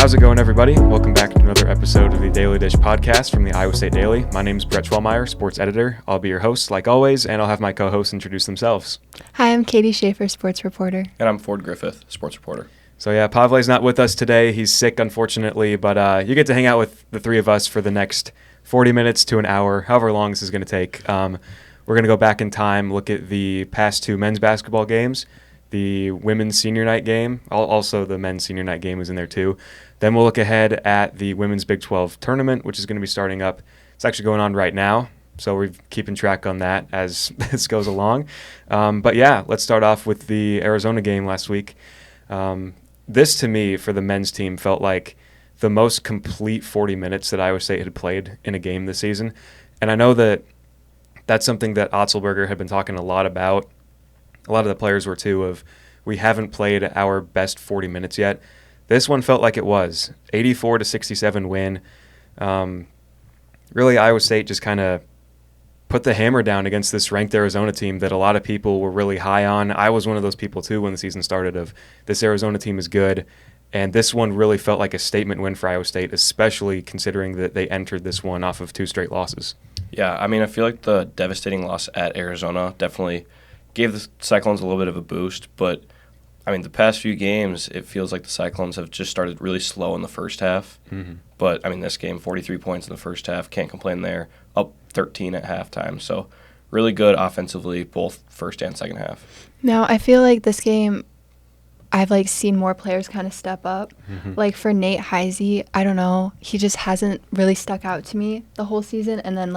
How's it going, everybody? Welcome back to another episode of the Daily Dish podcast from the Iowa State Daily. My name is Brett Schwellmeyer, sports editor. I'll be your host, like always, and I'll have my co-hosts introduce themselves. Hi, I'm Katie Schaefer, sports reporter. And I'm Ford Griffith, sports reporter. So yeah, Pavle's not with us today. He's sick, unfortunately, but you get to hang out with the three of us for the next 40 minutes to an hour, however long this is going to take. We're going to go back in time, look at the past two men's basketball games, the women's senior night game. Also, the men's senior night game is in there too. Then we'll look ahead at the women's Big 12 tournament, which is going to be starting up. It's actually going on right now, so we're keeping track on that as this goes along. But yeah, let's start off with the Arizona game last week. This, to me, for the men's team, felt like the most complete 40 minutes that Iowa State had played in a game this season. And I know that that's something that Otzelberger had been talking a lot about. A lot of the players were too, of we haven't played our best 40 minutes yet. This one felt like it was. 84-67 win. Really, Iowa State just kind of put the hammer down against this ranked Arizona team that a lot of people were really high on. I was one of those people too when the season started of this Arizona team is good. And this one really felt like a statement win for Iowa State, especially considering that they entered this one off of two straight losses. Yeah, I mean, I feel like the devastating loss at Arizona definitely gave the Cyclones a little bit of a boost, but I mean, the past few games, it feels like the Cyclones have just started really slow in the first half. Mm-hmm. But, I mean, this game, 43 points in the first half, can't complain there, up 13 at halftime. So, really good offensively, both first and second half. No, I feel like this game, I've, seen more players kind of step up. Mm-hmm. For Nate Heisey, I don't know, he just hasn't really stuck out to me the whole season. And then,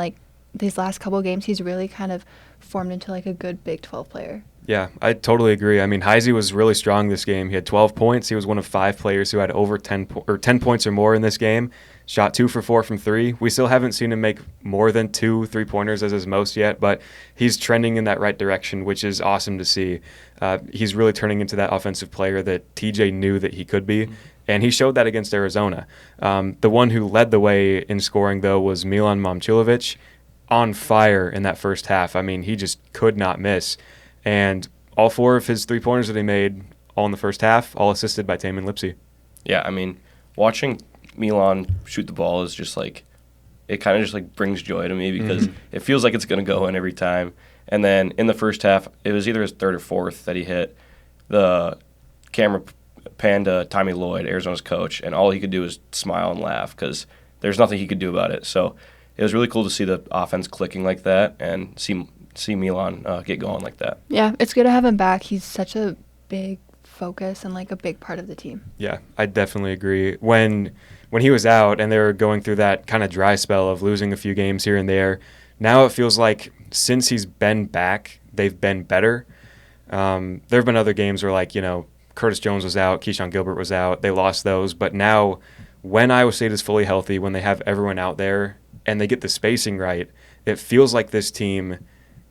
these last couple of games, he's really kind of formed into, a good Big 12 player. Yeah, I totally agree. I mean, Heisey was really strong this game. He had 12 points. He was one of 5 players who had over 10 points or more in this game. Shot 2 for 4 from 3. We still haven't seen him make more than 2 3-pointers as his most yet, but he's trending in that right direction, which is awesome to see. He's really turning into that offensive player that TJ knew that he could be, and he showed that against Arizona. The one who led the way in scoring, though, was Milan Momcilovic, on fire in that first half. I mean, he just could not miss. And all 4 of his 3-pointers that he made, all in the first half, all assisted by Tamin Lipsey. Yeah, I mean, watching Milan shoot the ball is just it kind of just brings joy to me because it feels like it's going to go in every time. And then in the first half, it was either his third or fourth that he hit. The camera panned to Tommy Lloyd, Arizona's coach, and all he could do was smile and laugh because there's nothing he could do about it. So it was really cool to see the offense clicking like that and see Milan get going like that. Yeah, it's good to have him back. He's such a big focus and a big part of the team. Yeah, I definitely agree. When he was out and they were going through that kind of dry spell of losing a few games here and there, now it feels like since he's been back, they've been better. There have been other games where Curtis Jones was out, Keyshawn Gilbert was out, they lost those, but now when Iowa State is fully healthy, when they have everyone out there and they get the spacing right, it feels like this team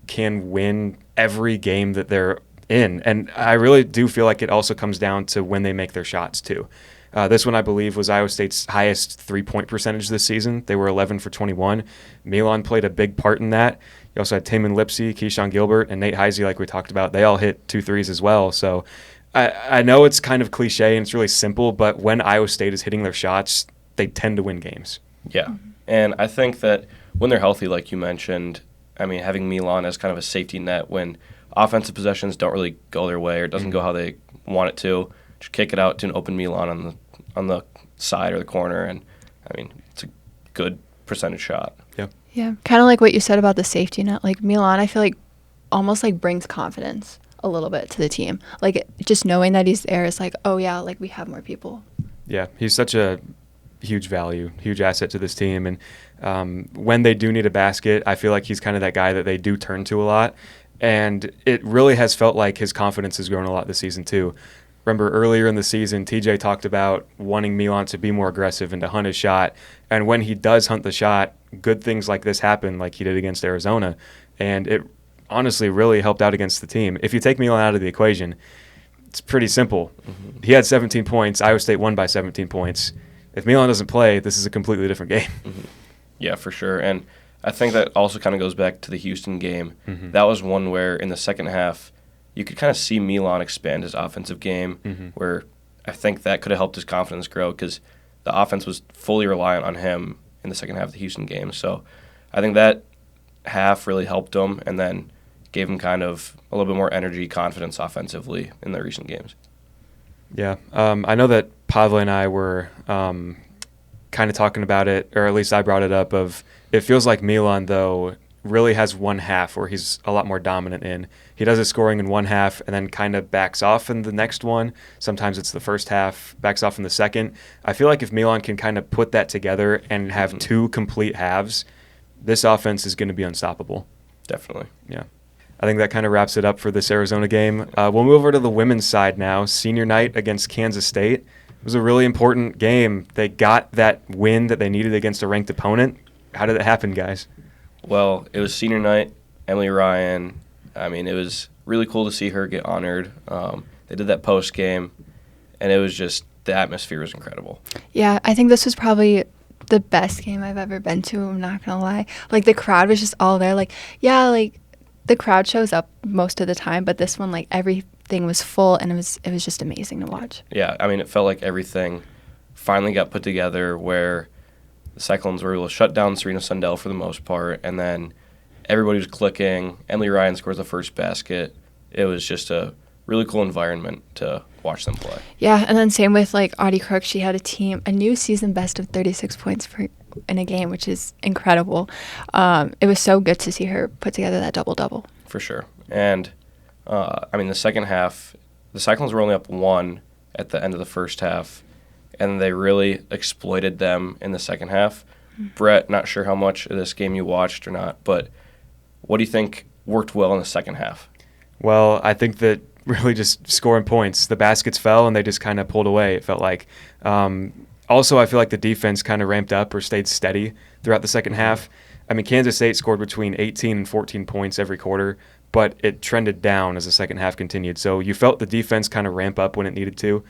can win every game that they're in. And I really do feel like it also comes down to when they make their shots too. This one, I believe, was Iowa State's highest 3-point percentage this season. They were 11 for 21. Milan played a big part in that. You also had Tamin Lipsey, Keyshawn Gilbert, and Nate Heisey, like we talked about. They all hit 2 threes as well. So I know it's kind of cliche and it's really simple, but when Iowa State is hitting their shots, they tend to win games. Yeah, and I think that when they're healthy, like you mentioned, I mean, having Milan as kind of a safety net when offensive possessions don't really go their way or doesn't go how they want it to, just kick it out to an open Milan on the side or the corner, and I mean, it's a good percentage shot. Yeah, kind of like what you said about the safety net. Milan, I feel almost brings confidence a little bit to the team. Just knowing that he's there is oh yeah, we have more people. Yeah, he's such a huge value, huge asset to this team. And when they do need a basket, I feel like he's kind of that guy that they do turn to a lot. And it really has felt like his confidence has grown a lot this season too. Remember earlier in the season, TJ talked about wanting Milan to be more aggressive and to hunt his shot. And when he does hunt the shot, good things like this happen, like he did against Arizona. And it honestly really helped out against the team. If you take Milan out of the equation, it's pretty simple. Mm-hmm. He had 17 points. Iowa State won by 17 points. If Milan doesn't play, this is a completely different game. Mm-hmm. Yeah, for sure. And I think that also kind of goes back to the Houston game. Mm-hmm. That was one where in the second half, you could kind of see Milan expand his offensive game, where I think that could have helped his confidence grow because the offense was fully reliant on him in the second half of the Houston game. So I think that half really helped him and then gave him kind of a little bit more energy, confidence offensively in the recent games. Yeah. I know that Pavle and I were kind of talking about it, or at least I brought it up, of it feels like Milan, though, really has one half where he's a lot more dominant in. He does his scoring in one half and then kind of backs off in the next one. Sometimes it's the first half, backs off in the second. I feel like if Milan can kind of put that together and have two complete halves, this offense is going to be unstoppable. Definitely. Yeah. I think that kind of wraps it up for this Arizona game. We'll move over to the women's side now. Senior night against Kansas State. It was a really important game. They got that win that they needed against a ranked opponent. How did it happen, guys? Well, it was senior night. Emily Ryan, I mean, it was really cool to see her get honored. They did that post game, and it was just, the atmosphere was incredible. Yeah, I think this was probably the best game I've ever been to, I'm not going to lie. Like, the crowd was just all there. Like, yeah, like, the crowd shows up most of the time, but this one, like, everything was full, and it was just amazing to watch. Yeah, I mean, it felt like everything finally got put together where the Cyclones were able to shut down Serena Sundell for the most part, and then everybody was clicking. Emily Ryan scores the first basket. It was just a really cool environment to watch them play. Yeah, and then same with, like, Audie Crook. She had a new season best of 36 points in a game, which is incredible. It was so good to see her put together that double-double. For sure. And, I mean, the second half, the Cyclones were only up 1 at the end of the first half, and they really exploited them in the second half. Brett, not sure how much of this game you watched or not, but what do you think worked well in the second half? Well, I think that really just scoring points. The baskets fell, and they just kind of pulled away, it felt like. Also, I feel like the defense kind of ramped up or stayed steady throughout the second half. I mean, Kansas State scored between 18 and 14 points every quarter, but it trended down as the second half continued. So you felt the defense kind of ramp up when it needed to,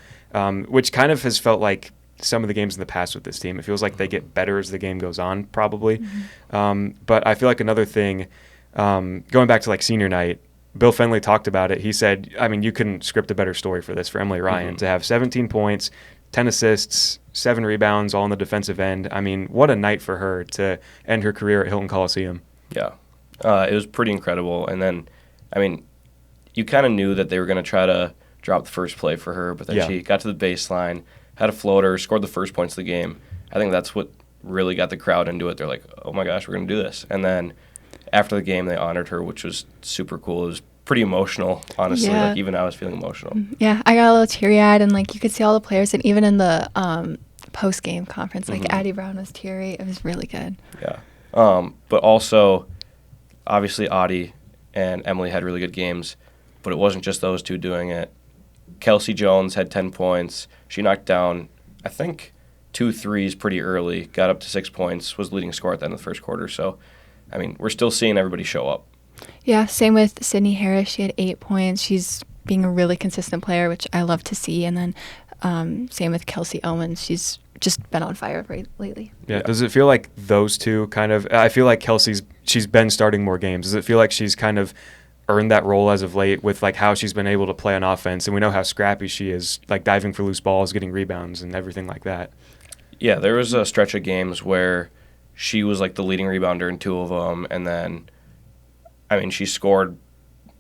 which kind of has felt like some of the games in the past with this team. It feels like they get better as the game goes on, probably. Mm-hmm. But I feel like another thing, going back to like senior night, Bill Fenley talked about it. He said, I mean, you couldn't script a better story for this for Emily Ryan to have 17 points, 10 assists, 7 rebounds, all on the defensive end. I mean, what a night for her to end her career at Hilton Coliseum. Yeah, it was pretty incredible. And then, I mean, you kind of knew that they were going to try to drop the first play for her, but then she got to the baseline, had a floater, scored the first points of the game. I think that's what really got the crowd into it. They're like, oh my gosh, we're going to do this. And then after the game, they honored her, which was super cool. It was pretty emotional, honestly. Yeah. Like, even I was feeling emotional. Yeah, I got a little teary-eyed, and like you could see all the players, and even in the post-game conference, like Addie Brown was teary. It was really good. Yeah. But also, obviously, Audie and Emily had really good games, but it wasn't just those two doing it. Kelsey Jones had 10 points. She knocked down, I think, 2 threes pretty early, got up to 6 points, was leading scorer at the end of the first quarter. So, I mean, we're still seeing everybody show up. Yeah, same with Sydney Harris. She had 8 points. She's being a really consistent player, which I love to see. And then same with Kelsey Owens. She's just been on fire lately. Yeah. Does it feel like those two kind of – I feel like she's been starting more games. Does it feel like she's kind of earned that role as of late with like how she's been able to play on offense? And we know how scrappy she is, like diving for loose balls, getting rebounds, and everything like that. Yeah, there was a stretch of games where she was like the leading rebounder in 2 of them, and then – I mean, she scored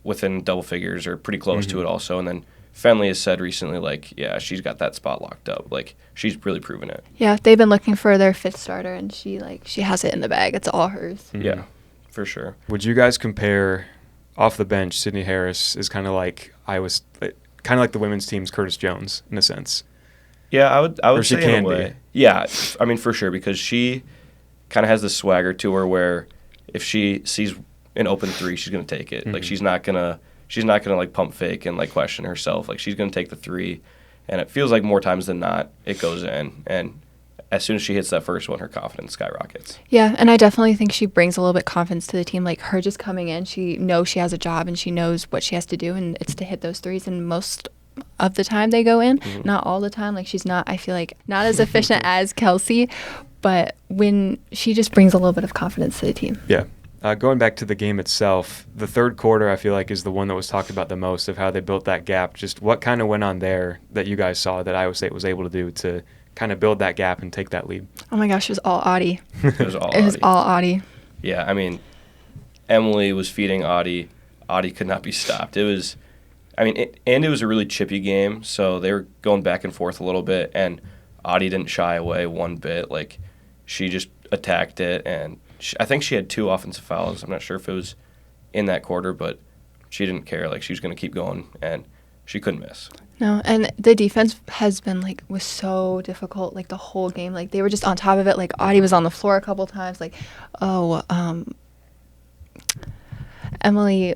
within double figures or pretty close to it also. And then Fenley has said recently, like, yeah, she's got that spot locked up. Like, she's really proven it. Yeah, they've been looking for their 5th starter, and she has it in the bag. It's all hers. Mm-hmm. Yeah, for sure. Would you guys compare off the bench, Sydney Harris is kind of like the women's team's Curtis Jones in a sense? Yeah, I would or say she can in a way. be. Yeah, I mean, for sure, because she kind of has this swagger to her where if she sees an open 3, she's gonna take it. Like she's not gonna like pump fake and like question herself. Like she's gonna take the 3, and it feels like more times than not it goes in. And as soon as she hits that first one, her confidence skyrockets. Yeah, and I definitely think she brings a little bit confidence to the team. Like her just coming in, she knows she has a job and she knows what she has to do, and it's to hit those 3s. And most of the time they go in, not all the time. Like she's not, I feel like, not as efficient as Kelsey, but when she just brings a little bit of confidence to the team. Yeah. Going back to the game itself, the third quarter I feel like is the one that was talked about the most of how they built that gap. Just what kind of went on there that you guys saw that Iowa State was able to do to kind of build that gap and take that lead. Oh my gosh, it was all Audie. It was all It was Audie. all Audie. Yeah, I mean, Emily was feeding Audie. Audie could not be stopped. It was, it was a really chippy game, so they were going back and forth a little bit, and Audie didn't shy away one bit. Like, she just attacked it, and I think she had 2 offensive fouls. I'm not sure if it was in that quarter, but she didn't care. Like, she was going to keep going, and she couldn't miss. No, and the defense has been was so difficult the whole game. They were just on top of it. Audie was on the floor a couple times. Emily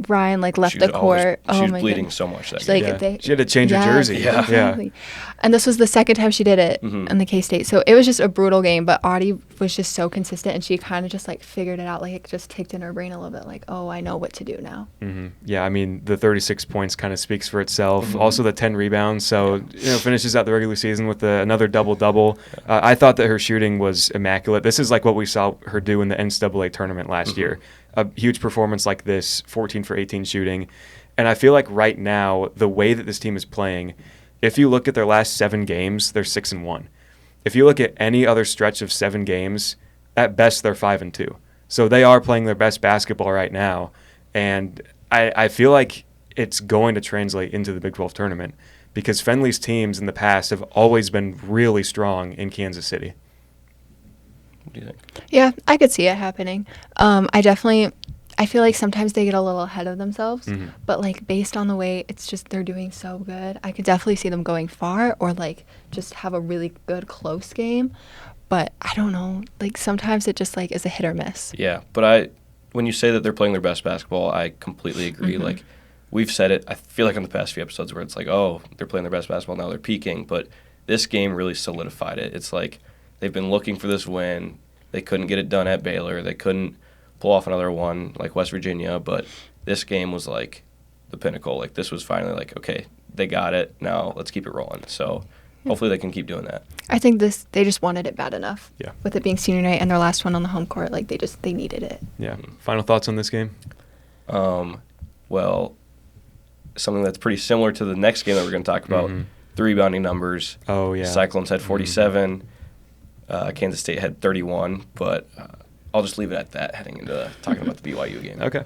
Ryan left the court. She was my bleeding goodness. so much that She's game. She had to change her jersey. Yeah. Exactly. And this was the second time she did it in the K-State. So it was just a brutal game, but Audie was just so consistent, and she kind of just figured it out. It just ticked in her brain a little bit oh, I know what to do now. Mm-hmm. Yeah, I mean, the 36 points kind of speaks for itself. Also the 10 rebounds. So, finishes out the regular season with another double-double. I thought that her shooting was immaculate. This is what we saw her do in the NCAA tournament last year. A huge performance like this, 14 for 18 shooting. And I feel like right now, the way that this team is playing, if you look at their last 7 games, they're 6-1. If you look at any other stretch of 7 games, at best they're 5-2. So they are playing their best basketball right now. And I feel like it's going to translate into the Big 12 tournament because Fenley's teams in the past have always been really strong in Kansas City. What do you think? Yeah, I could see it happening. I feel like sometimes they get a little ahead of themselves, but based on the way it's just they're doing so good, I could definitely see them going far or just have a really good close game. But I don't know, sometimes it just is a hit or miss. Yeah, but when you say that they're playing their best basketball, I completely agree. We've said it, I feel like on the past few episodes where it's oh, they're playing their best basketball, now they're peaking. But this game really solidified it. It's they've been looking for this win. They couldn't get it done at Baylor. They couldn't pull off another one like West Virginia. But this game was the pinnacle. This was finally okay, they got it. Now let's keep it rolling. So hopefully they can keep doing that. I think they just wanted it bad enough. Yeah. With it being senior night and their last one on the home court, they needed it. Yeah. Final thoughts on this game? Well, something that's pretty similar to the next game that we're going to talk about, the rebounding numbers. Oh, yeah. Cyclones had 47. Kansas State had 31, but I'll just leave it at that heading into talking about the BYU game. Okay.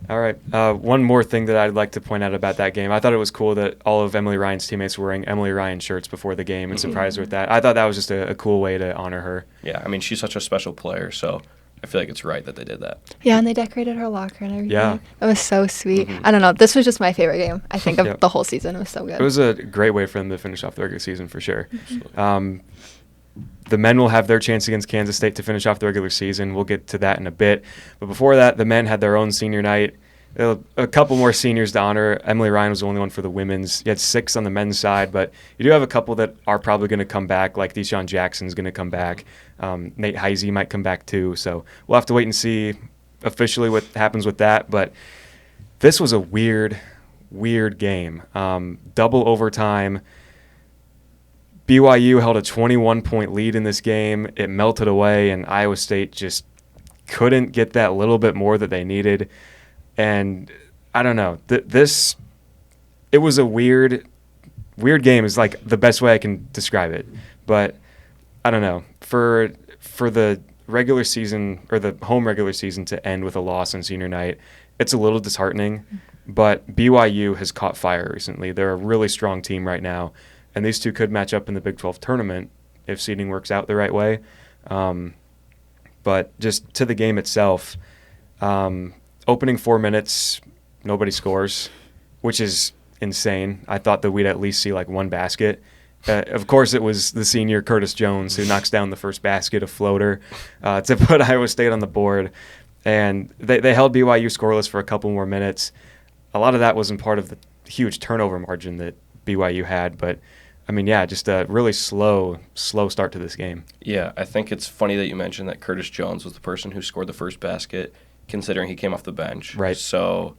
All right. One more thing that I'd like to point out about that game. I thought it was cool that all of Emily Ryan's teammates were wearing Emily Ryan shirts before the game and surprised her with that. I thought that was just a cool way to honor her. Yeah, she's such a special player, so I feel like it's right that they did that. Yeah, and they decorated her locker and everything. Yeah. That was so sweet. I don't know. This was just my favorite game, I think, of the whole season. It was so good. It was a great way for them to finish off the regular season for sure. The men will have their chance against Kansas State to finish off the regular season. We'll get to that in a bit. But before that, the men had their own senior night. A couple more seniors to honor. Emily Ryan was the only one for the women's. You had 6 on the men's side, but you do have a couple that are probably going to come back, like Deshaun Jackson's going to come back. Nate Heisey might come back too. So we'll have to wait and see officially what happens with that. But this was a weird game. Double overtime. BYU held a 21-point lead in this game. It melted away, and Iowa State just couldn't get that little bit more that they needed. And I don't know. It was a weird game is the best way I can describe it. But I don't know. For the regular season or the home regular season to end with a loss on senior night, it's a little disheartening. But BYU has caught fire recently. They're a really strong team right now. And these two could match up in the Big 12 tournament if seeding works out the right way. But just to the game itself, opening 4 minutes, nobody scores, which is insane. I thought that we'd at least see one basket. Of course, it was the senior Curtis Jones who knocks down the first basket, a floater, to put Iowa State on the board. And they held BYU scoreless for a couple more minutes. A lot of that wasn't part of the huge turnover margin that BYU had, but just a really slow start to this game. Yeah, I think it's funny that you mentioned that Curtis Jones was the person who scored the first basket, considering he came off the bench. Right. So,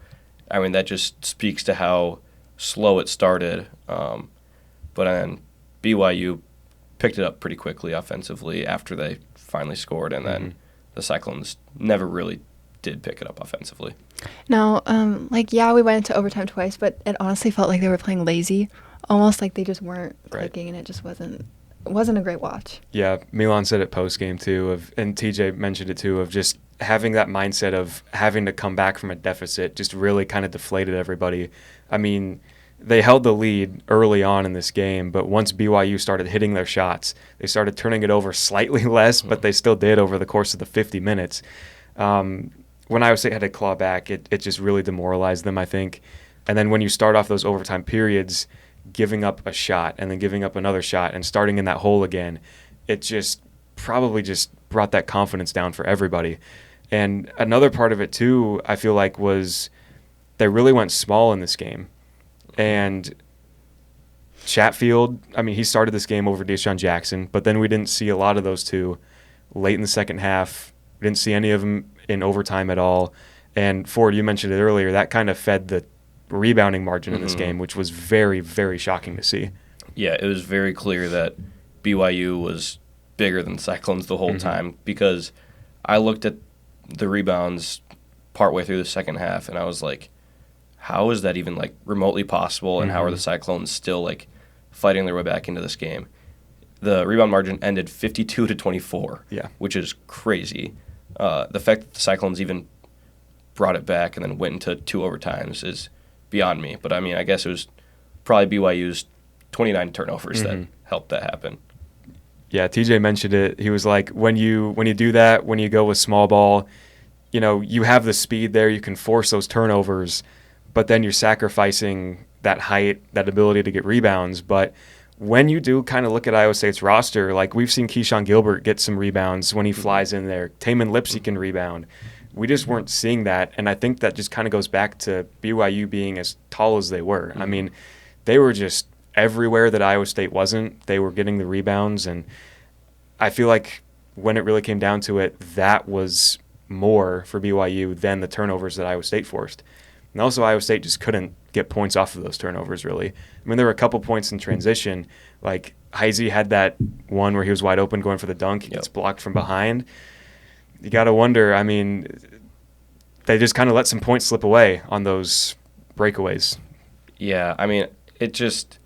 that just speaks to how slow it started. But then BYU picked it up pretty quickly offensively after they finally scored, and then the Cyclones never really did pick it up offensively. No, we went into overtime twice, but it honestly felt like they were playing lazy. Almost like they just weren't clicking, and it just wasn't wasn't a great watch. Yeah, Milan said it post game too, and TJ mentioned it too, of just having that mindset of having to come back from a deficit just really kind of deflated everybody. I mean, they held the lead early on in this game, but once BYU started hitting their shots, they started turning it over slightly less, but they still did over the course of the 50 minutes. When Iowa State had to claw back, it just really demoralized them, I think. And then when you start off those overtime periods, giving up a shot and then giving up another shot and starting in that hole again, it just probably just brought that confidence down for everybody. And another part of it too, I feel like, was they really went small in this game. And Chatfield, I mean, he started this game over Deshaun Jackson, but then we didn't see a lot of those two late in the second half. We didn't see any of them in overtime at all. And Ford, you mentioned it earlier, that kind of fed the rebounding margin in this game, which was very, very shocking to see. Yeah, it was very clear that BYU was bigger than Cyclones the whole time, because I looked at the rebounds partway through the second half and I was like, how is that even like remotely possible, and how are the Cyclones still like fighting their way back into this game? The rebound margin ended 52-24, which is crazy. The fact that the Cyclones even brought it back and then went into 2 overtimes is beyond me. But I mean, I guess it was probably BYU's 29 turnovers that helped that happen. Yeah, TJ mentioned it. He was like, when you do that, when you go with small ball, you know, you have the speed there, you can force those turnovers, but then you're sacrificing that height, that ability to get rebounds. But when you do kind of look at Iowa State's roster, like we've seen Keyshawn Gilbert get some rebounds when he flies in there. Taman Lipsy can rebound. We just weren't seeing that, and I think that just kind of goes back to BYU being as tall as they were. I mean, they were just everywhere that Iowa State wasn't. They were getting the rebounds, and I feel like when it really came down to it, that was more for BYU than the turnovers that Iowa State forced. And also Iowa State just couldn't get points off of those turnovers, really. I mean, there were a couple points in transition. Like, Heisey had that one where he was wide open going for the dunk. He gets blocked from behind. You got to wonder, I mean, they just kind of let some points slip away on those breakaways. Yeah, I mean, it just,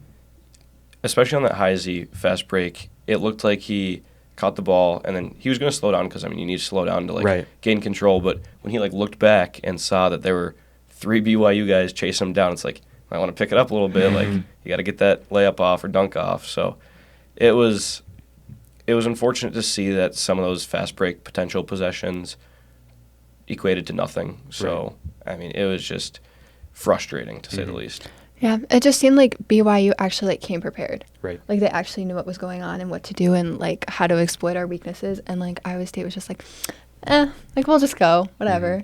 especially on that Heisey fast break, it looked like he caught the ball and then he was going to slow down because, I mean, you need to slow down to, like, gain control. But when he, like, looked back and saw that there were 3 BYU guys chasing him down, it's like, I want to pick it up a little bit. Like, you got to get that layup off or dunk off. So it was unfortunate to see that some of those fast break potential possessions equated to nothing. So, I mean, it was just frustrating, to say the least. Yeah, it just seemed like BYU actually like came prepared. Right. Like they actually knew what was going on and what to do and like how to exploit our weaknesses. And like Iowa State was just like, like we'll just go, whatever.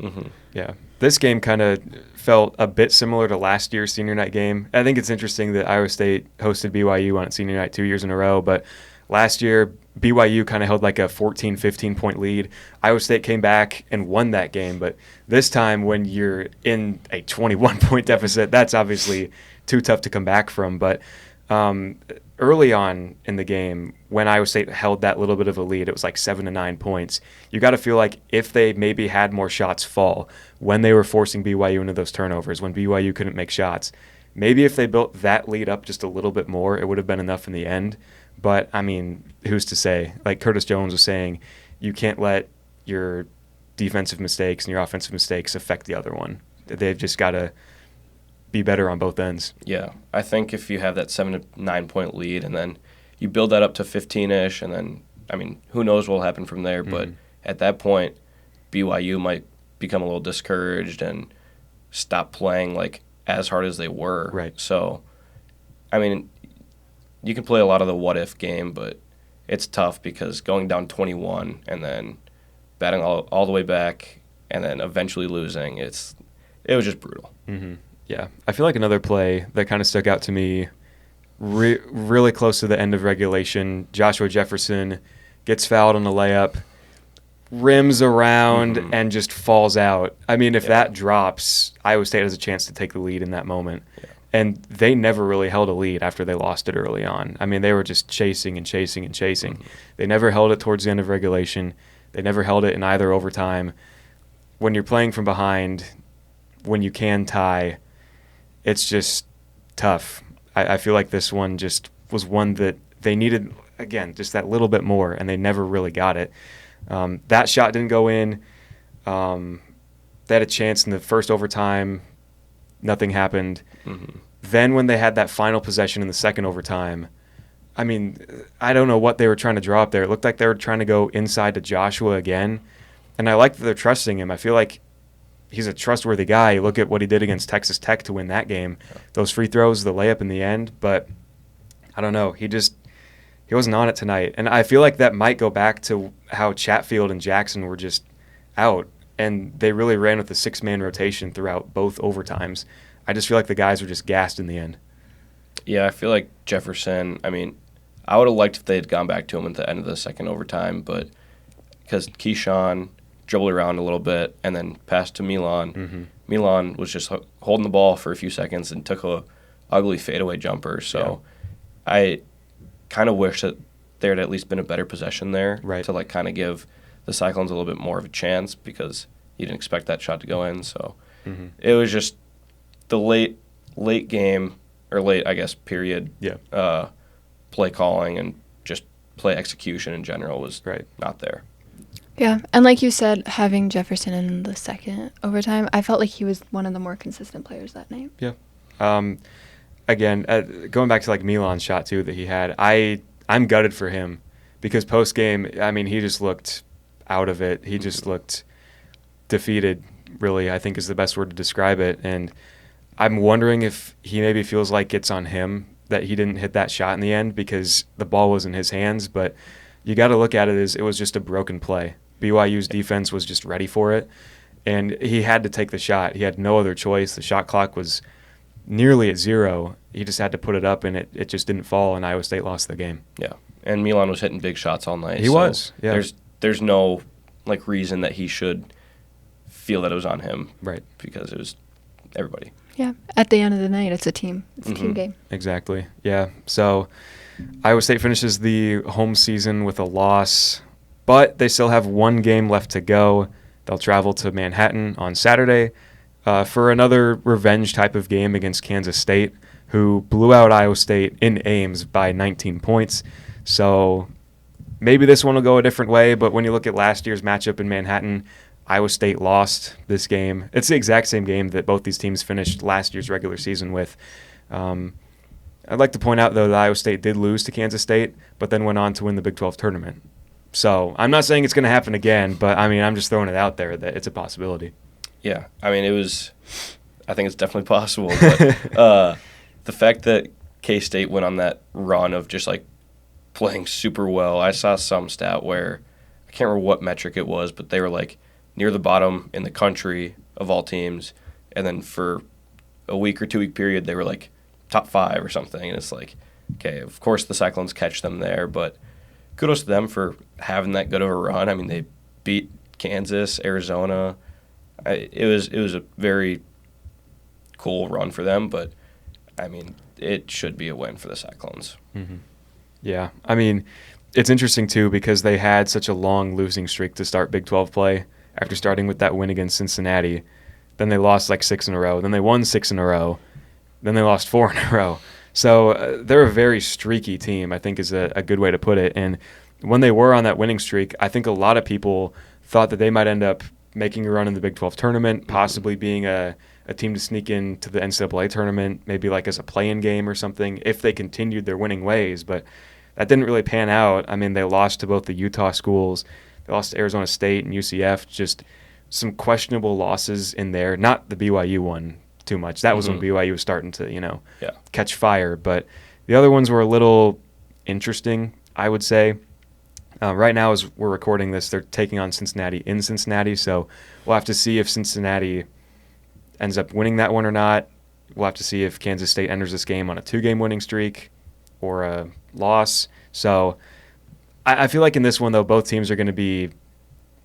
Yeah. This game kind of felt a bit similar to last year's senior night game. I think it's interesting that Iowa State hosted BYU on its senior night 2 years in a row, but last year BYU kind of held like a 14, 15-point lead. Iowa State came back and won that game, but this time when you're in a 21-point deficit, that's obviously too tough to come back from. But early on in the game, when Iowa State held that little bit of a lead, it was like 7 to 9 points. You got to feel like if they maybe had more shots fall when they were forcing BYU into those turnovers, when BYU couldn't make shots, maybe if they built that lead up just a little bit more, it would have been enough in the end. But, I mean, who's to say? Like Curtis Jones was saying, you can't let your defensive mistakes and your offensive mistakes affect the other one. They've just got to be better on both ends. Yeah, I think if you have that 7 to 9 point lead and then you build that up to 15-ish and then, I mean, who knows what will happen from there. But at that point, BYU might become a little discouraged and stop playing like as hard as they were. Right. So, I mean, you can play a lot of the what-if game, but it's tough because going down 21 and then batting all the way back and then eventually losing, it was just brutal. Yeah. I feel like another play that kind of stuck out to me really close to the end of regulation, Joshua Jefferson gets fouled on a layup, rims around, and just falls out. I mean, if that drops, Iowa State has a chance to take the lead in that moment. Yeah. And they never really held a lead after they lost it early on. I mean, they were just chasing and chasing and chasing. They never held it towards the end of regulation. They never held it in either overtime. When you're playing from behind, when you can tie, it's just tough. I feel like this one just was one that they needed again, just that little bit more, and they never really got it. That shot didn't go in. They had a chance in the first overtime. Nothing happened. Mm-hmm. Then when they had that final possession in the second overtime, I mean, I don't know what they were trying to draw up there. It looked like they were trying to go inside to Joshua again. And I like that they're trusting him. I feel like he's a trustworthy guy. Look at what he did against Texas Tech to win that game. Those free throws, the layup in the end. But I don't know. He wasn't on it tonight. And I feel like that might go back to how Chatfield and Jackson were just out. And they really ran with the six-man rotation throughout both overtimes. I just feel like the guys were just gassed in the end. Yeah, I feel like Jefferson, I mean, I would have liked if they had gone back to him at the end of the second overtime, but because Keyshawn dribbled around a little bit and then passed to Milan. Mm-hmm. Milan was just holding the ball for a few seconds and took a ugly fadeaway jumper. So I kind of wish that there had at least been a better possession there to like kind of give the Cyclones a little bit more of a chance because you didn't expect that shot to go in. So it was just the late game or late, I guess, period. Play calling and just play execution in general was not there. Yeah, and like you said, having Jefferson in the second overtime, I felt like he was one of the more consistent players that night. Yeah. Again, going back to like Milan's shot too that he had, I'm gutted for him because post game, I mean, he just looked out of it. He just looked defeated. Really, I think is the best word to describe it. And I'm wondering if he maybe feels like it's on him that he didn't hit that shot in the end because the ball was in his hands. But you got to look at it as it was just a broken play. BYU's defense was just ready for it, and he had to take the shot. He had no other choice. The shot clock was nearly at 0. He just had to put it up, and it just didn't fall, and Iowa State lost the game. Yeah, and Milan was hitting big shots all night. He was, yeah. There's no like reason that he should feel that it was on him. Right. Because it was everybody. Yeah, at the end of the night, it's a team. It's a team game. Exactly, yeah. So Iowa State finishes the home season with a loss, but they still have one game left to go. They'll travel to Manhattan on Saturday for another revenge type of game against Kansas State, who blew out Iowa State in Ames by 19 points. So maybe this one will go a different way, but when you look at last year's matchup in Manhattan, Iowa State lost this game. It's the exact same game that both these teams finished last year's regular season with. I'd like to point out, though, that Iowa State did lose to Kansas State, but then went on to win the Big 12 tournament. So I'm not saying it's going to happen again, but, I mean, I'm just throwing it out there that it's a possibility. Yeah, I mean, I think it's definitely possible. But the fact that K-State went on that run of just, like, playing super well, I saw some stat where, I can't remember what metric it was, but they were, like, near the bottom in the country of all teams, and then for a week or 2 week period, they were, like, top 5 or something, and it's like, okay, of course the Cyclones catch them there, but kudos to them for having that good of a run. I mean, they beat Kansas, Arizona. It was a very cool run for them, but, I mean, it should be a win for the Cyclones. Mm-hmm. Yeah, I mean, it's interesting, too, because they had such a long losing streak to start Big 12 play after starting with that win against Cincinnati. Then they lost, like, 6 in a row. Then they won 6 in a row. Then they lost 4 in a row. So they're a very streaky team, I think is a good way to put it. And when they were on that winning streak, I think a lot of people thought that they might end up making a run in the Big 12 tournament, possibly being a team to sneak into the NCAA tournament, maybe like as a play-in game or something, if they continued their winning ways. But that didn't really pan out. I mean, they lost to both the Utah schools. They lost to Arizona State and UCF. Just some questionable losses in there. Not the BYU one too much. That was when BYU was starting to, catch fire. But the other ones were a little interesting, I would say. Right now, as we're recording this, they're taking on Cincinnati in Cincinnati. So we'll have to see if Cincinnati ends up winning that one or not. We'll have to see if Kansas State enters this game on a 2-game winning streak or a loss. So I feel like in this one, though, both teams are going to be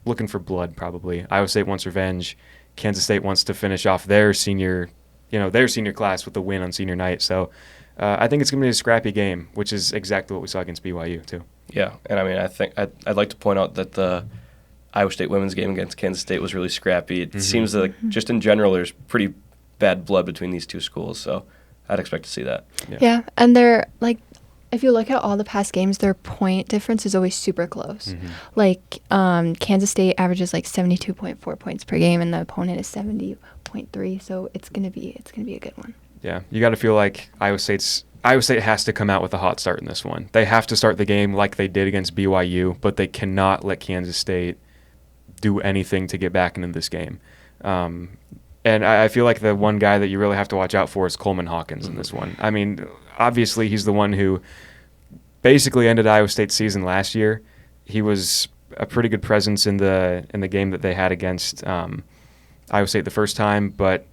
looking for blood probably. Iowa State wants revenge. Kansas State wants to finish off their senior class with a win on senior night. So I think it's going to be a scrappy game, which is exactly what we saw against BYU too. Yeah, and I mean, I think I'd like to point out that the Iowa State women's game against Kansas State was really scrappy. It seems that just in general there's pretty bad blood between these two schools, so I'd expect to see that. Yeah, and they're like if you look at all the past games, their point difference is always super close. Like Kansas State averages like 72.4 points per game, and the opponent is 70.3. So it's gonna be a good one. Yeah, you got to feel like Iowa State has to come out with a hot start in this one. They have to start the game like they did against BYU, but they cannot let Kansas State do anything to get back into this game. And I feel like the one guy that you really have to watch out for is Coleman Hawkins in this one. I mean, obviously he's the one who basically ended Iowa State's season last year. He was a pretty good presence in the game that they had against Iowa State the first time, but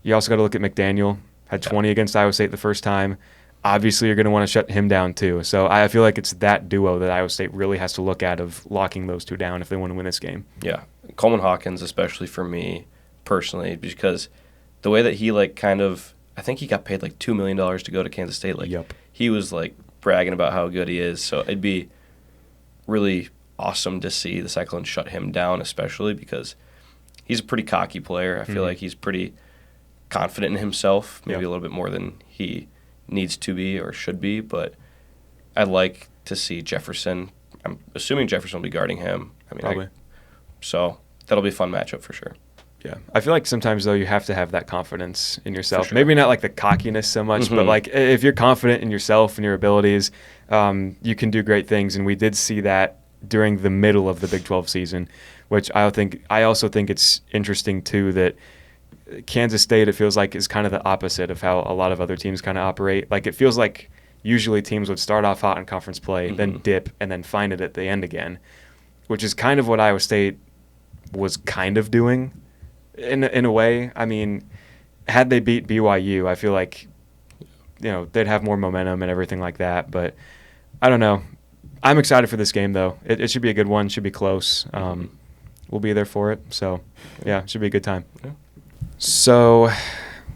you also got to look at McDaniel. Had 20 against Iowa State the first time. Obviously, you're going to want to shut him down too. So I feel like it's that duo that Iowa State really has to look at of locking those two down if they want to win this game. Yeah, Coleman Hawkins, especially for me personally, because the way that he I think he got paid like $2 million to go to Kansas State. He was like bragging about how good he is. So it'd be really awesome to see the Cyclones shut him down, especially because he's a pretty cocky player. I feel like he's pretty confident in himself, maybe a little bit more than he needs to be or should be, but I'd like to see Jefferson. I'm assuming Jefferson will be guarding him. Probably. So that'll be a fun matchup for sure. Yeah. I feel like sometimes, though, you have to have that confidence in yourself. Sure. Maybe not like the cockiness so much, but like if you're confident in yourself and your abilities, you can do great things. And we did see that during the middle of the Big 12 season, which I also think it's interesting, too, that Kansas State, it feels like, is kind of the opposite of how a lot of other teams kind of operate. Like, it feels like usually teams would start off hot in conference play, then dip, and then find it at the end again, which is kind of what Iowa State was kind of doing in a way. I mean, had they beat BYU, I feel like, they'd have more momentum and everything like that. But I don't know. I'm excited for this game, though. It should be a good one. Should be close. We'll be there for it. So, yeah, it should be a good time. Yeah. So,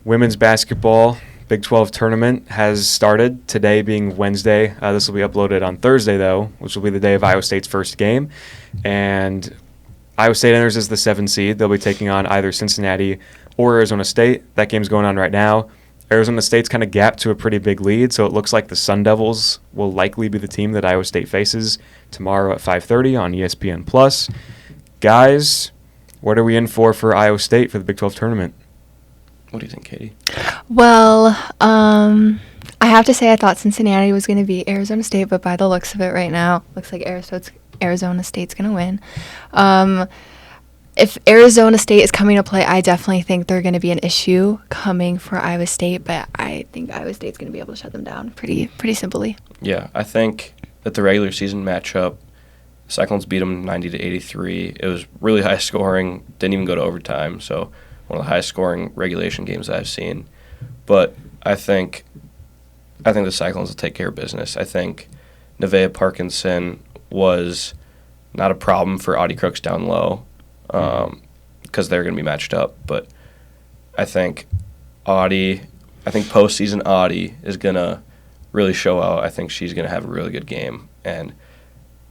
women's basketball Big 12 tournament has started, today being Wednesday. This will be uploaded on Thursday, though, which will be the day of Iowa State's first game. And Iowa State enters as the 7 seed. They'll be taking on either Cincinnati or Arizona State. That game's going on right now. Arizona State's kind of gapped to a pretty big lead, so it looks like the Sun Devils will likely be the team that Iowa State faces tomorrow at 5:30 on ESPN+. Guys, what are we in for Iowa State for the Big 12 tournament? What do you think, Katie? Well, I have to say I thought Cincinnati was going to beat Arizona State, but by the looks of it right now, looks like Arizona State's going to win. If Arizona State is coming to play, I definitely think they're going to be an issue coming for Iowa State, but I think Iowa State's going to be able to shut them down pretty simply. Yeah, I think that the regular season matchup, Cyclones beat them 90-83. It was really high scoring, didn't even go to overtime, so one of the highest scoring regulation games that I've seen. But I think the Cyclones will take care of business. I think Nevaeh Parkinson was not a problem for Audie Crooks down low, because they're going to be matched up. But I think postseason Audie is going to really show out. I think she's going to have a really good game and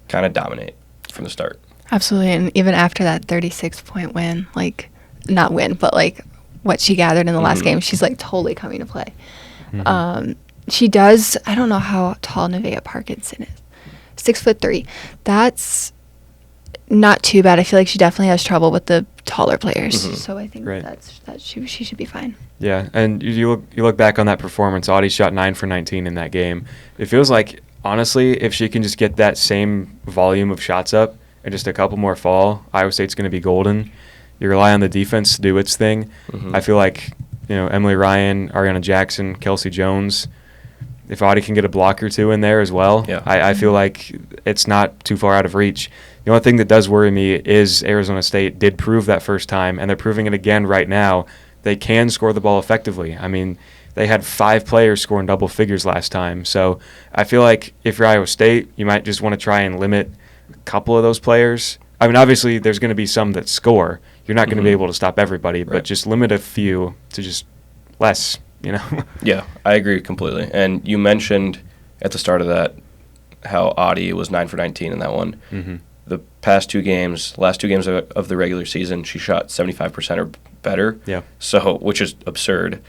kind of dominate from the start. Absolutely, and even after that 36-point win, not win, but what she gathered in the last game, she's totally coming to play. She does. I don't know how tall Nevaeh Parkinson is. 6'3". That's not too bad. I feel like she definitely has trouble with the taller players. So I think she should be fine. Yeah, and you look back on that performance. Audie shot 9 for 19 in that game. It feels like, honestly, if she can just get that same volume of shots up and just a couple more fall, Iowa State's going to be golden. You rely on the defense to do its thing. I feel like, Emily Ryan, Ariana Jackson, Kelsey Jones, if Audie can get a block or two in there as well, I feel like it's not too far out of reach. The only thing that does worry me is Arizona State did prove that first time, and they're proving it again right now. They can score the ball effectively. I mean, they had 5 players scoring double figures last time. So I feel like if you're Iowa State, you might just want to try and limit a couple of those players. I mean, obviously, there's going to be some that score. You're not going to be able to stop everybody, but just limit a few to just less, Yeah, I agree completely. And you mentioned at the start of that how Audie was 9 for 19 in that one. The last two games of the regular season, she shot 75% or better. Yeah. So, which is absurd.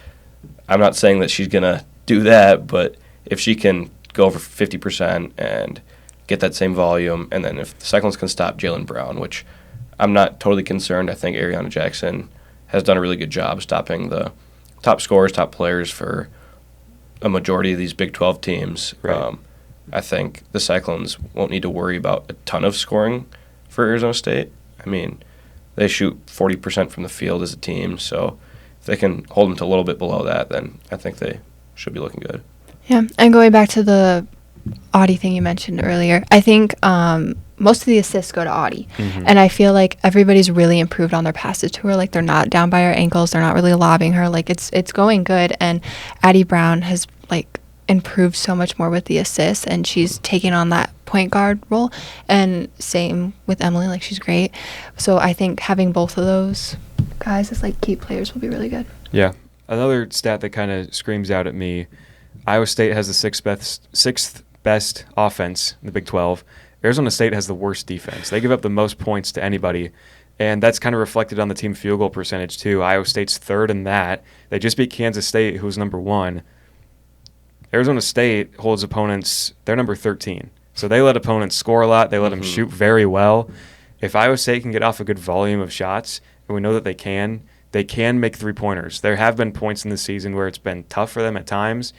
I'm not saying that she's going to do that, but if she can go over 50% and get that same volume. And then if the Cyclones can stop Jaylen Brown, which I'm not totally concerned. I think Ariana Jackson has done a really good job stopping the top scorers, top players for a majority of these Big 12 teams. Right. I think the Cyclones won't need to worry about a ton of scoring for Arizona State. I mean, they shoot 40% from the field as a team, so if they can hold them to a little bit below that, then I think they should be looking good. Yeah, and going back to the Audie thing you mentioned earlier, I think most of the assists go to Audie. Mm-hmm. And I feel like everybody's really improved on their passes to her. Like, they're not down by her ankles. They're not really lobbing her. Like, it's going good. And Addie Brown has, like, improved so much more with the assists, and she's taking on that point guard role. And same with Emily. Like, she's great. So I think having both of those guys as, like, key players will be really good. Yeah. Another stat that kind of screams out at me, Iowa State has the sixth best offense in the Big 12. Arizona State has the worst defense. They give up the most points to anybody, and that's kind of reflected on the team field goal percentage too. Iowa State's third in that. They just beat Kansas State, who's number 1. Arizona State holds opponents, they're number 13. So they let opponents score a lot. They let them shoot very well. If Iowa State can get off a good volume of shots, and we know that they can make three-pointers. There have been points in the season where it's been tough for them at times,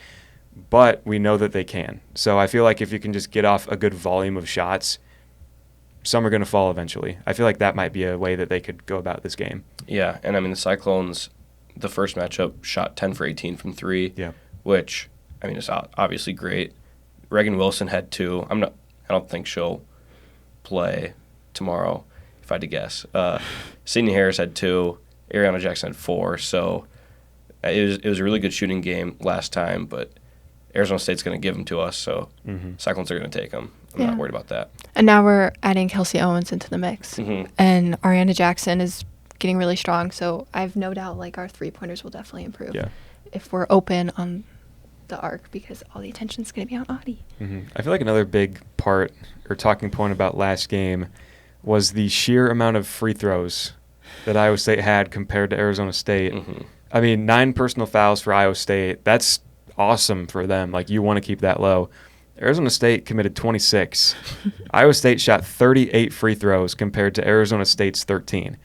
but we know that they can. So I feel like if you can just get off a good volume of shots, some are going to fall eventually. I feel like that might be a way that they could go about this game. Yeah, and I mean, the Cyclones, the first matchup, shot 10 for 18 from 3, which, I mean, is obviously great. Reagan Wilson had 2. I don't think she'll play tomorrow, if I had to guess. Sydney Harris had 2. Ariana Jackson had 4. So it was a really good shooting game last time, but Arizona State's going to give them to us, so Cyclones are going to take them. I'm not worried about that. And now we're adding Kelsey Owens into the mix. Mm-hmm. And Ariana Jackson is getting really strong, so I have no doubt like our three-pointers will definitely improve if we're open on the arc, because all the attention's going to be on Audie. I feel like another big part or talking point about last game was the sheer amount of free throws that Iowa State had compared to Arizona State. I mean, 9 personal fouls for Iowa State. That's awesome for them. Like, you want to keep that low. Arizona State committed 26. Iowa State shot 38 free throws compared to Arizona State's 13.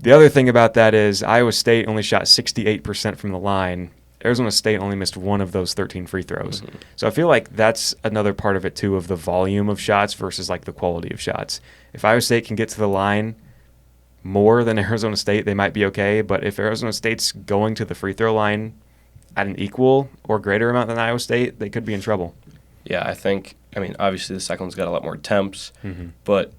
The other thing about that is Iowa State only shot 68% from the line. Arizona State only missed 1 of those 13 free throws. So I feel like that's another part of it too, of the volume of shots versus like the quality of shots. If Iowa State can get to the line more than Arizona State, they might be okay. But if Arizona State's going to the free throw line at an equal or greater amount than Iowa State, they could be in trouble. Yeah, I mean, obviously the Cyclones got a lot more attempts, but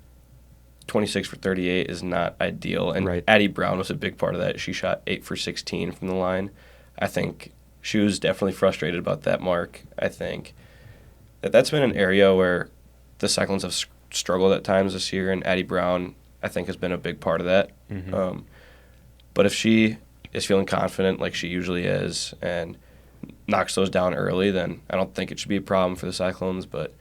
26 for 38 is not ideal. And Addie Brown was a big part of that. She shot 8 for 16 from the line. I think she was definitely frustrated about that mark. I think that's been an area where the Cyclones have struggled at times this year, and Addie Brown, I think, has been a big part of that. But if she is feeling confident like she usually is and knocks those down early, then I don't think it should be a problem for the Cyclones. But,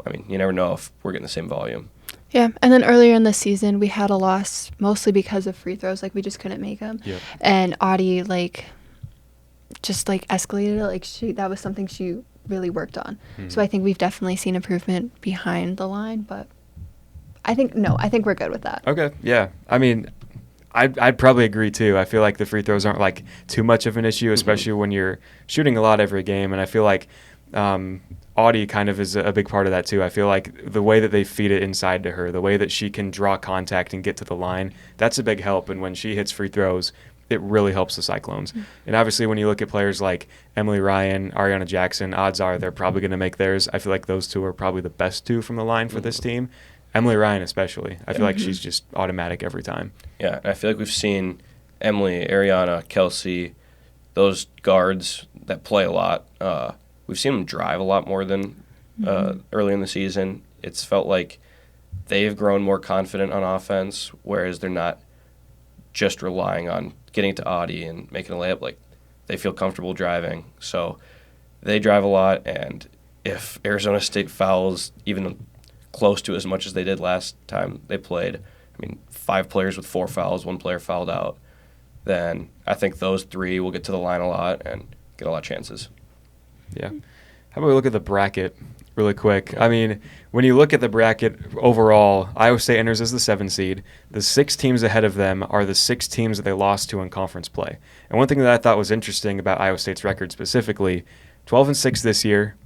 I mean, you never know if we're getting the same volume. Yeah, and then earlier in the season, we had a loss mostly because of free throws. Like, we just couldn't make them. And Audie, like, just, like, escalated it. Like, that was something she really worked on. So I think we've definitely seen improvement behind the line, but I think we're good with that. Okay, yeah. I mean, I'd probably agree too. I feel like the free throws aren't like too much of an issue, especially when you're shooting a lot every game. And I feel like Audie kind of is a big part of that too. I feel like the way that they feed it inside to her, the way that she can draw contact and get to the line, that's a big help. And when she hits free throws, it really helps the Cyclones. And obviously when you look at players like Emily Ryan, Ariana Jackson, odds are they're probably going to make theirs. I feel like those two are probably the best 2 from the line for this team. Emily Ryan especially. I feel like she's just automatic every time. Yeah, and I feel like we've seen Emily, Ariana, Kelsey, those guards that play a lot. We've seen them drive a lot more than early in the season. It's felt like they've grown more confident on offense, whereas they're not just relying on getting to Audie and making a layup. Like, they feel comfortable driving. So they drive a lot, and if Arizona State fouls even close to as much as they did last time they played, I mean, 5 players with 4 fouls, 1 player fouled out, then I think those 3 will get to the line a lot and get a lot of chances. Yeah. How about we look at the bracket really quick? I mean, when you look at the bracket overall, Iowa State enters as the 7 seed. The 6 teams ahead of them are the 6 teams that they lost to in conference play. And one thing that I thought was interesting about Iowa State's record specifically, 12-6 this year.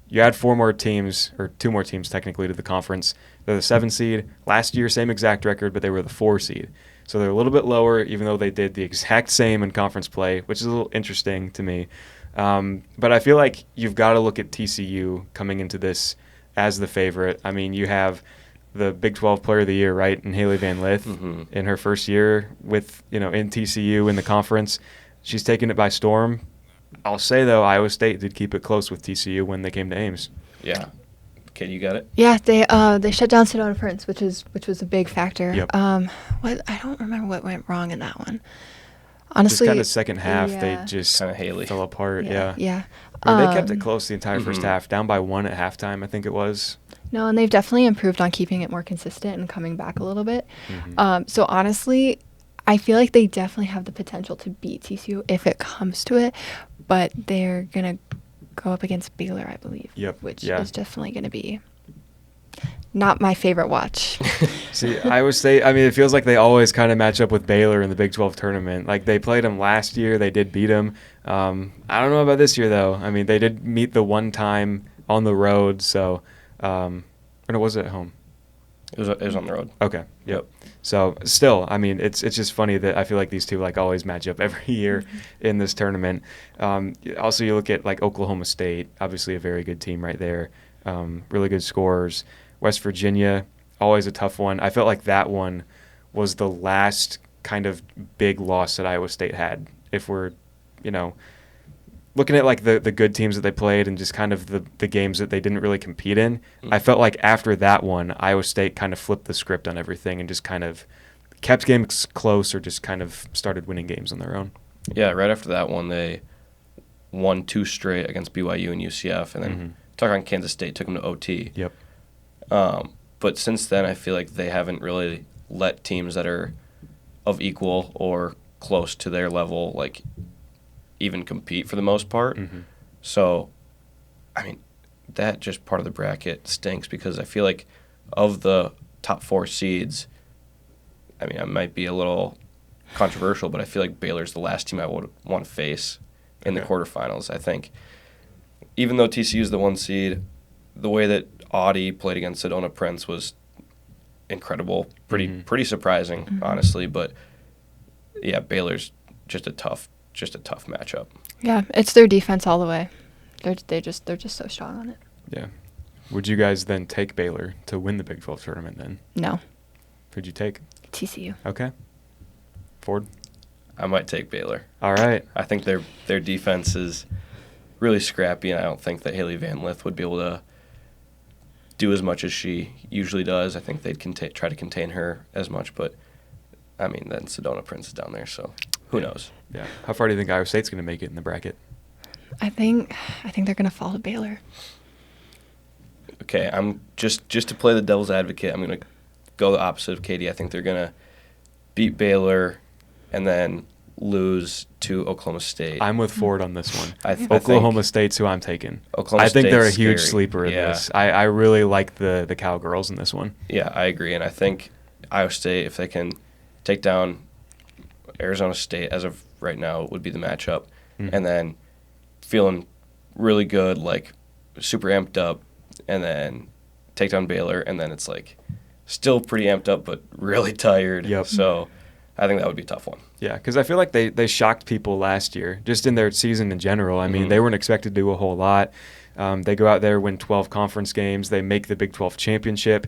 You add 4 more teams, or 2 more teams technically, to the conference. They're the 7 seed. Last year, same exact record, but they were the 4 seed. So they're a little bit lower, even though they did the exact same in conference play, which is a little interesting to me. But I feel like you've got to look at TCU coming into this as the favorite. I mean, you have the Big 12 Player of the Year, right, in Haley Van Lith in her first year with, in TCU in the conference. She's taken it by storm. I'll say, though, Iowa State did keep it close with TCU when they came to Ames. Yeah. Katie, you got it? Yeah, they shut down Sedona Prince, which was a big factor. Yep. I don't remember what went wrong in that one. Honestly, just kind of second half, yeah. they just kind of Haley fell apart. Yeah. Yeah. I mean, they kept it close the entire first half, down by 1 at halftime, I think it was. No, and they've definitely improved on keeping it more consistent and coming back a little bit. So honestly, I feel like they definitely have the potential to beat TCU if it comes to it, but they're going to go up against Baylor, I believe, which is definitely going to be not my favorite watch. See, Iowa State, I mean, it feels like they always kind of match up with Baylor in the Big 12 tournament. Like, they played them last year. They did beat them. I don't know about this year, though. I mean, they did meet the one time on the road, so or no, was it at home? It was on the road. Okay. Yep. So still, I mean, it's just funny that I feel like these two always match up every year in this tournament. Also, you look at Oklahoma State, obviously a very good team right there, really good scorers. West Virginia, always a tough one. I felt like that one was the last kind of big loss that Iowa State had. If we're, looking at the good teams that they played and just kind of the games that they didn't really compete in, I felt like after that one, Iowa State kind of flipped the script on everything and just kind of kept games close or just kind of started winning games on their own. Yeah, right after that one, they won 2 straight against BYU and UCF, and then took on Kansas State, took them to OT. Yep. But since then, I feel like they haven't really let teams that are of equal or close to their level, even compete for the most part. So, I mean, that just part of the bracket stinks because I feel like of the top 4 seeds, I mean, I might be a little controversial, but I feel like Baylor's the last team I would want to face in the quarterfinals. I think even though TCU is the 1 seed, the way that Audie played against Sedona Prince was incredible, pretty surprising, honestly. But yeah, Baylor's just a tough matchup. Yeah, it's their defense all the way. They're just so strong on it. Yeah. Would you guys then take Baylor to win the Big 12 tournament then? No. Who'd you take? TCU. Okay. Ford? I might take Baylor. All right. I think their defense is really scrappy, and I don't think that Haley Van Lith would be able to do as much as she usually does. I think they'd try to contain her as much, but I mean, then Sedona Prince is down there, so who knows? Yeah. How far do you think Iowa State's going to make it in the bracket? I think they're going to fall to Baylor. Okay, I'm just to play the devil's advocate, I'm going to go the opposite of Katie. I think they're going to beat Baylor and then lose to Oklahoma State. I'm with Ford on this one. Oklahoma State's who I'm taking. I think they're a huge sleeper in this. I really like the Cowgirls in this one. Yeah, I agree. And I think Iowa State, if they can take down Arizona State as of right now, would be the matchup. And then feeling really good, super amped up, and then take down Baylor, and then it's still pretty amped up but really tired. Yep. So I think that would be a tough one. Yeah, because I feel like they shocked people last year, just in their season in general. I mean, they weren't expected to do a whole lot. They go out there, win 12 conference games. They make the Big 12 championship.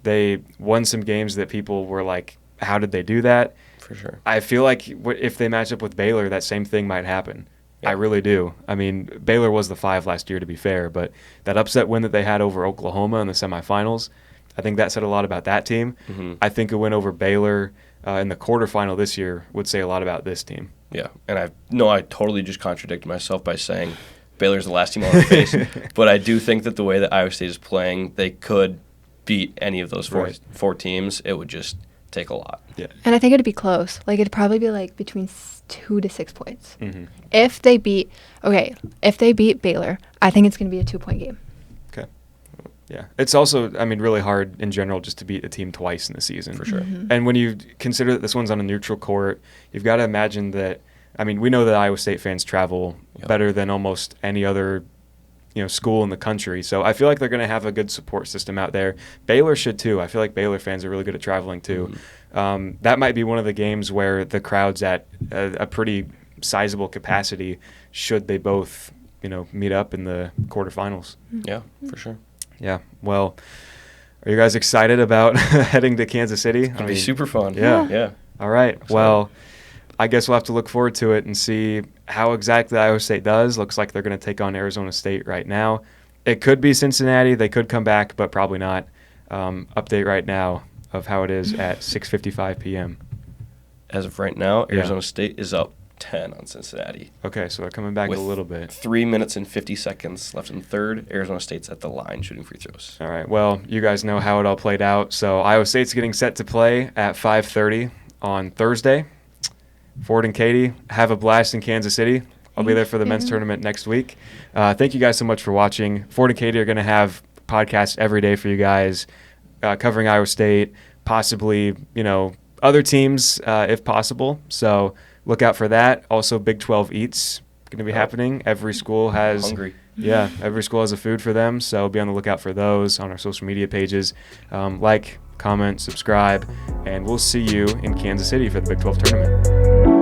They won some games that people were like, how did they do that? For sure. I feel like if they match up with Baylor, that same thing might happen. Yeah. I really do. I mean, Baylor was the 5 last year, to be fair, but that upset win that they had over Oklahoma in the semifinals, I think that said a lot about that team. I think a win over Baylor in the quarterfinal this year would say a lot about this team. Yeah, and I totally just contradicted myself by saying Baylor's the last team I want to face, but I do think that the way that Iowa State is playing, they could beat any of those four teams. It would just take a lot. Yeah, and I think it'd be close. It'd probably be between 2 to 6 points. If they beat Okay, if they beat Baylor, I think it's going to be a 2-point game. Okay. Yeah. It's also, I mean, really hard in general just to beat a team twice in the season. For sure. Mm-hmm. And when you consider that this one's on a neutral court, you've got to imagine that, I mean, we know that Iowa State fans travel better than almost any other, school in the country. So I feel like they're going to have a good support system out there. Baylor should too. I feel like Baylor fans are really good at traveling too. Mm-hmm. That might be one of the games where the crowd's at a pretty sizable capacity should they both, meet up in the quarterfinals. Yeah, for sure. Yeah. Well, are you guys excited about heading to Kansas City? It's going to be super fun. Yeah. Yeah. All right. Well, I guess we'll have to look forward to it and see how exactly Iowa State does. Looks like they're going to take on Arizona State right now. It could be Cincinnati. They could come back, but probably not. Update right now of how it is at 6:55 p.m. As of right now, Arizona State is up 10 on Cincinnati. Okay, so they're coming back With a little bit. 3 minutes and 50 seconds left in the third. Arizona State's at the line shooting free throws. All right. Well, you guys know how it all played out. So Iowa State's getting set to play at 5:30 on Thursday. Ford and Katie, have a blast in Kansas City. I'll be there for the men's tournament next week. Thank you guys so much for watching. Ford and Katie are going to have podcasts every day for you guys, covering Iowa State, possibly, other teams if possible. So look out for that. Also, Big 12 Eats going to be happening. Every school has Hungry. Yeah, every school has a food for them, so be on the lookout for those on our social media pages. Like, comment, subscribe, and we'll see you in Kansas City for the Big 12 tournament.